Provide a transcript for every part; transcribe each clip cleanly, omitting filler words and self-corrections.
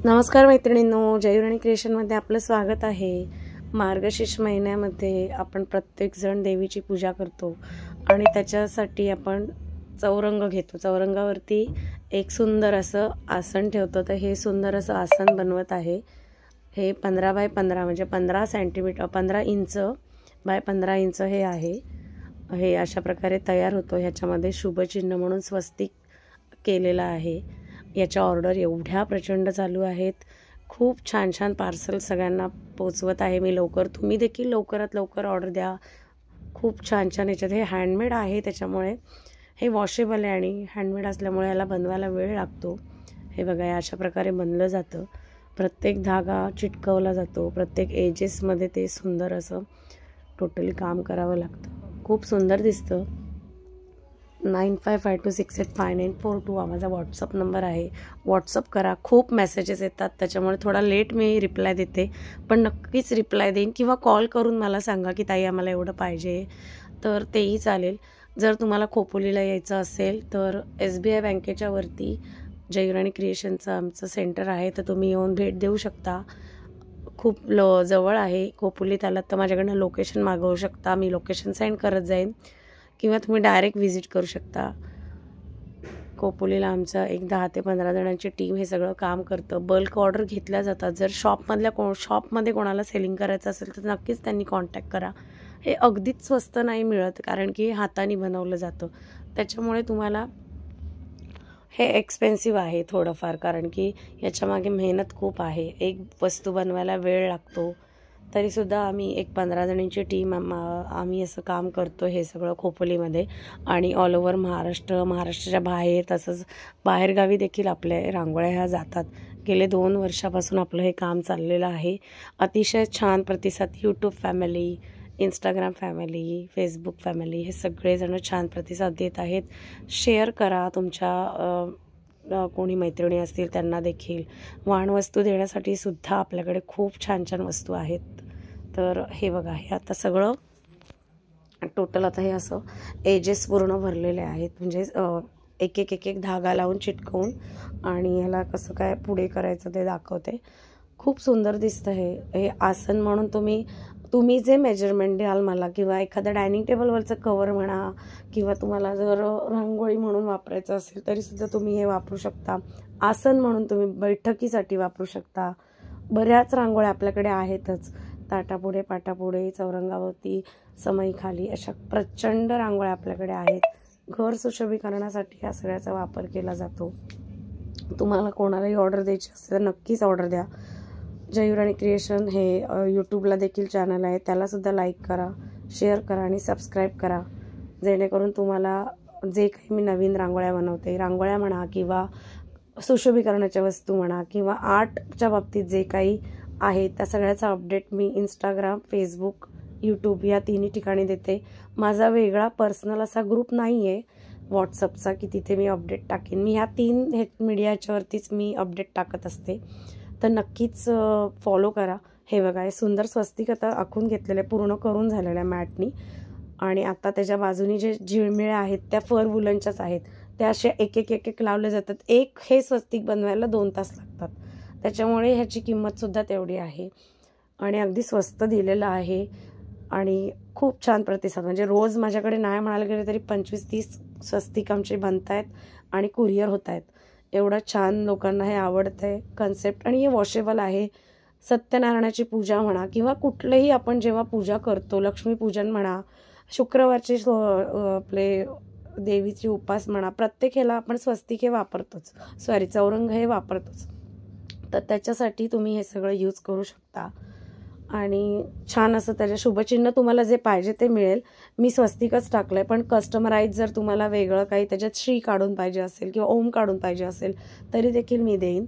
नमस्कार मैत्रिणींनो, जयराणी क्रिएशनमध्ये आपलं स्वागत आहे। मार्गशीर्ष महिन्यामध्ये आपण प्रत्येकजण देवीची पूजा करतो आणि त्याच्यासाठी आपण चौरंग घेतो। चौरंगावरती एक सुंदर असं आसन ठेवतो। तर हे सुंदर असं आसन बनवत आहे। हे 15 बाय 15 म्हणजे 15 सेंटीमीटर 15 इंच बाय 15 इंच हे आहे। हे अशा प्रकारे तयार होतो। ह्याच्यामध्ये शुभचिन्ह म्हणून स्वस्तिक केलेला आहे। याच्या ऑर्डर एवढ्या प्रचंड चालू आहेत। खूप छान छान पार्सल सगळ्यांना पोचवत आहे मी लवकर। तुम्ही देखील लवकरात लवकर ऑर्डर द्या। खूप छान छान याच्यात हे हँडमेड आहे, त्याच्यामुळे हे वॉशेबल आहे आणि हँडमेड असल्यामुळे याला बनवायला वेळ लागतो। हे बघा, या अशा प्रकारे बनलं जातं। प्रत्येक धागा चिटकवला जातो। प्रत्येक एजेसमध्ये ते सुंदर असं टोटली काम करावं लागतं। खूप सुंदर दिसतं। 9552685942 हा माझा व्हॉट्सअप नंबर आहे। व्हॉट्सअप करा। खूप मेसेजेस येतात, त्याच्यामुळे थोडा लेट मी रिप्लाय देते, पण नक्कीच रिप्लाय देईन। किंवा कॉल करून मला सांगा की ताई आम्हाला एवढं पाहिजे, तर तेही चालेल। जर तुम्हाला खोपोलीला यायचं असेल तर SBI बँकेच्या वरती जयराणी क्रिएशनचं आमचं सेंटर आहे, तर तुम्ही येऊन भेट देऊ शकता। खूप जवळ आहे। खोपोलीत आलात तर माझ्याकडनं लोकेशन मागवू शकता, मी लोकेशन सेंड करत जाईन, किंवा तुम्ही डायरेक्ट व्हिजिट करू शकता। खोपोलीला आमचा एक 10 ते 15 जणांची टीम हे सगळं काम करतं। बल्क ऑर्डर घेतल्या जातात। जर शॉपमध्ये कोणाला सेलिंग करायचं असेल तर नक्कीच त्यांनी कॉन्टॅक्ट करा। हे अगदीच स्वस्त नाही मिळत, कारण की हाताने बनवलं जातं, त्याच्यामुळे तुम्हाला हे एक्सपेन्सिव्ह आहे थोडंफार, कारण की याच्यामागे मेहनत खूप आहे। एक वस्तू बनवायला वेळ लागतो। तरीसुद्धा आम्ही एक 15 जणांची टीम आम्ही असं काम करतो हे सगळं खोपोलीमध्ये, आणि ऑल ओव्हर महाराष्ट्राच्या बाहेर, तसंच बाहेरगावी देखील आपल्या रांगोळ्या ह्या जातात। गेले 2 वर्षापासून आपलं हे काम चाललेलं आहे। अतिशय छान प्रतिसाद। YouTube family, Instagram family, Facebook family हे सगळेजण छान प्रतिसाद देत आहेत। शेअर करा तुमच्या कोणी मैत्रिणी असतील त्यांना देखील। वाणवस्तू देण्यासाठी सुद्धा आपल्याकडे खूप छान छान वस्तू आहेत। तर हे बघा, हे आता सगळं टोटल आता हे असं एजेस पूर्ण भरलेले आहेत, म्हणजे एक एक धागा लावून चिटकवून, आणि ह्याला कसं काय पुढे करायचं ते दाखवते। खूप सुंदर दिसतं हे आसन। म्हणून तुम्ही जे मेजरमेंट द्याल मला, किंवा एखादं डायनिंग टेबलवरचं कवर म्हणा, किंवा तुम्हाला जर रांगोळी म्हणून वापरायचं असेल तरीसुद्धा तुम्ही हे वापरू शकता। आसन म्हणून तुम्ही बैठकीसाठी वापरू शकता। बऱ्याच रांगोळ्या आपल्याकडे आहेतच। ताटापुढे, पाटापुढे, चौरंगावरती, समईखाली, अशा प्रचंड रांगोळ्या आपल्याकडे आहेत। घर सुशोभीकरणासाठी या सगळ्याचा वापर केला जातो। तुम्हाला कोणालाही ऑर्डर द्यायची असेल तर नक्कीच ऑर्डर द्या। जयराणी क्रिएशन हे यूट्यूबला देखील चॅनल आहे, त्यालासुद्धा लाईक करा, शेअर करा आणि सबस्क्राईब करा, जेणेकरून तुम्हाला जे काही मी नवीन रांगोळ्या बनवते, रांगोळ्या म्हणा किंवा सुशोभीकरणाच्या वस्तू म्हणा, किंवा आर्टच्या बाबतीत जे काही आहे त्या सगळ्याचा अपडेट मी इंस्टाग्राम, फेसबुक, यूट्यूब या तिन्ही ठिकाणी देते। माझा वेगळा पर्सनल असा ग्रुप नाही आहे व्हॉट्सअपचा की तिथे मी अपडेट टाकेन। मी ह्या 3 मीडियाच्यावरतीच मी अपडेट टाकत असते, तर नक्कीच फॉलो करा। हे बघा, हे सुंदर स्वस्तिक आता आखून घेतलेले, पूर्ण करून झालेल्या मॅटनी, आणि आता त्याच्या बाजूनी जे झिळमिळ्या आहेत त्या फर वुलनच्याच आहेत, त्या अशा एक एक लावले जातात। एक हे स्वस्तिक बनवायला 2 तास लागतात, त्याच्यामुळे ह्याची किंमतसुद्धा तेवढी आहे, आणि अगदी स्वस्त दिलेलं आहे। आणि खूप छान प्रतिसाद, म्हणजे रोज माझ्याकडे नाही म्हणायला गेले तरी 25-30 स्वस्तिक आमचे बनत आहेत आणि कुरिअर होत आहेत। एवढं छान लोकांना हे आवडतंय कन्सेप्ट, आणि हे वॉशेबल आहे। सत्यनारायणाची पूजा म्हणा, किंवा कुठलंही आपण जेव्हा पूजा करतो, लक्ष्मीपूजन म्हणा, शुक्रवारचे आपले देवीचे उपास म्हणा, प्रत्येक ह्याला आपण स्वस्तिक हे वापरतोच, चौरंग हे वापरतोच। तर त्याच्यासाठी तुम्ही हे सगळं यूज करू शकता, आणि छान असं त्याच्या शुभचिन्ह तुम्हाला जे पाहिजे ते मिळेल। मी स्वस्तिकच टाकलं आहे, पण कस्टमराईज जर तुम्हाला वेगळं काही त्याच्यात श्री काढून पाहिजे असेल किंवा ओम काढून पाहिजे असेल तरी देखील मी देईन।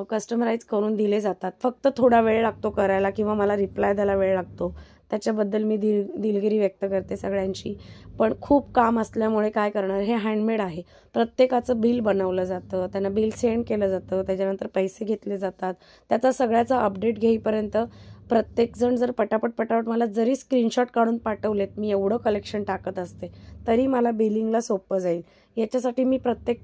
कस्टमराईज करून दिले जातात, फक्त थोडा वेळ लागतो करायला, किंवा मला रिप्लाय द्यायला वेळ लागतो, त्याच्याबद्दल मी दिलगिरी व्यक्त करते सगळ्यांची। पण खूप काम असल्यामुळे काय करणार, हे हँडमेड आहे। प्रत्येकाचं बिल बनवलं जातं, त्यांना बिल सेंड केलं जातं, त्याच्यानंतर पैसे घेतले जातात। त्याचा सगळ्याचा अपडेट घेईपर्यंत प्रत्येकजण जर पटापट मला जरी स्क्रीनशॉट काढून पाठवलेत, मी एवढं कलेक्शन टाकत असते, तरी मला बिलिंगला सोपं जाईल। याच्यासाठी मी प्रत्येक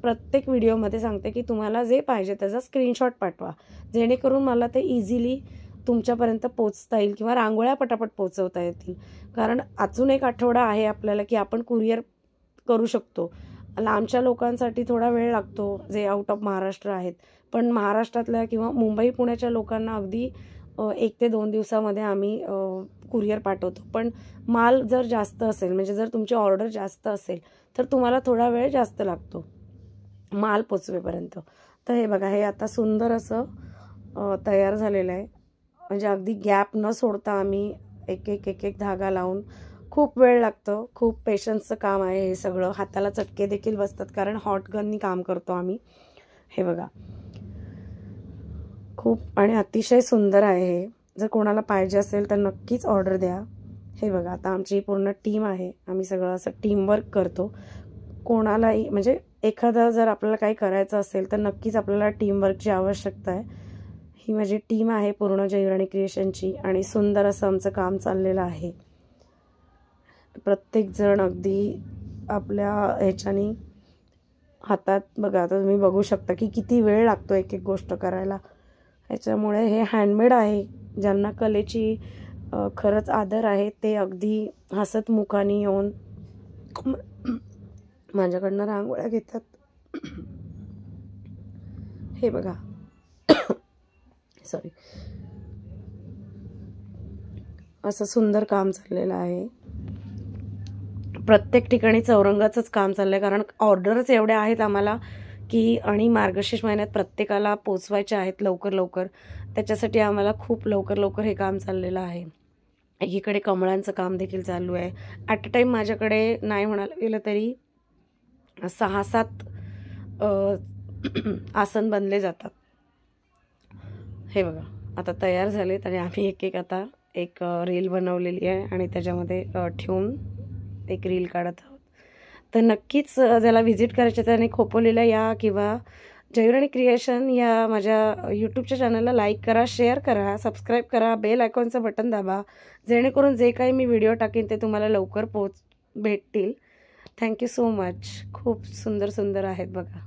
प्रत्येक व्हिडिओमध्ये सांगते की तुम्हाला जे पाहिजे त्याचा स्क्रीनशॉट पाठवा, जेणेकरून मला ते इझिली तुमच्यापर्यंत पोचता येईल किंवा रांगोळ्या पटापट पोचवता येतील. कारण अजून एक आठवडा आहे आपल्याला की आपण कुरिअर करू शकतो. लांबच्या लोकांसाठी थोडा वेळ लागतो जे आउट ऑफ महाराष्ट्र आहेत, पण महाराष्ट्रातल्या किंवा मुंबई पुण्याच्या लोकांना अगदी 1 ते 2 दिवसामध्ये आम्ही कुरिअर पाठवतो. पण माल जर जास्त असेल, म्हणजे जर तुमची ऑर्डर जास्त असेल तर तुम्हाला थोडा वेळ जास्त लागतो माल पोचवेपर्यंत. तर हे बघा, हे आता सुंदर असं तयार झालेलं आहे. म्हणजे अगदी गॅप न सोडता आम्ही एक एक धागा लावून, खूप वेळ लागतो, खूप पेशन्सचं काम आहे हे सगळं. हाताला चटके देखील बसतात कारण हॉट गननी काम करतो आम्ही. हे बघा, खूप आणि अतिशय सुंदर आहे हे. जर कोणाला पाहिजे असेल तर नक्कीच ऑर्डर द्या. हे बघा, आता आमची पूर्ण टीम आहे, आम्ही सगळं असं टीमवर्क करतो. कोणालाही म्हणजे एखादा जर आपल्याला काही करायचं असेल तर नक्कीच आपल्याला टीमवर्कची आवश्यकता आहे. ही माझी टीम आहे पूर्ण जयराणी क्रिएशनची आणि सुंदर असं आमचं काम चाललेलं आहे. प्रत्येकजण अगदी आपल्या ह्याच्यानी हातात, बघा आता तुम्ही बघू शकता की किती वेळ लागतो एक एक गोष्ट करायला. ह्याच्यामुळे हे हँडमेड आहे. ज्यांना कलेची खरंच आदर आहे ते अगदी हसत मुखाने येऊन माझ्याकडनं रांगोळ्या घेतात. हे बघा, सॉरी, असं सुंदर काम चाललेलं आहे. प्रत्येक ठिकाणी चौरंगाचंच काम चाललं आहे कारण ऑर्डरच एवढ्या आहेत आम्हाला की, आणि मार्गशीर्ष महिन्यात प्रत्येकाला पोचवायचे आहेत लवकर लवकर. त्याच्यासाठी आम्हाला खूप लवकर लवकर हे काम चाललेलं आहे. एकीकडे कमळांचं काम देखील चालू आहे. ॲट अ टाईम माझ्याकडे नाही म्हणायला गेलं तरी 6-7 आसन बनले जातात. हे बघा, आता तयार झालेत आणि आम्ही आता एक रील बनवलेली आहे आणि त्याच्यामध्ये ठेवून एक रील काढत आहोत. तर नक्कीच ज्याला व्हिजिट करायचं त्याने खोपोलीला या किंवा जयराणी क्रिएशन या माझ्या यूट्यूबच्या चॅनलला लाईक करा, शेअर करा, सबस्क्राईब करा, बेल आयकॉनचं बटन दाबा, जेणेकरून जे काही मी व्हिडिओ टाकेन ते तुम्हाला लवकर भेटतील. Thank you so much. खूप सुंदर सुंदर आहेत बघा.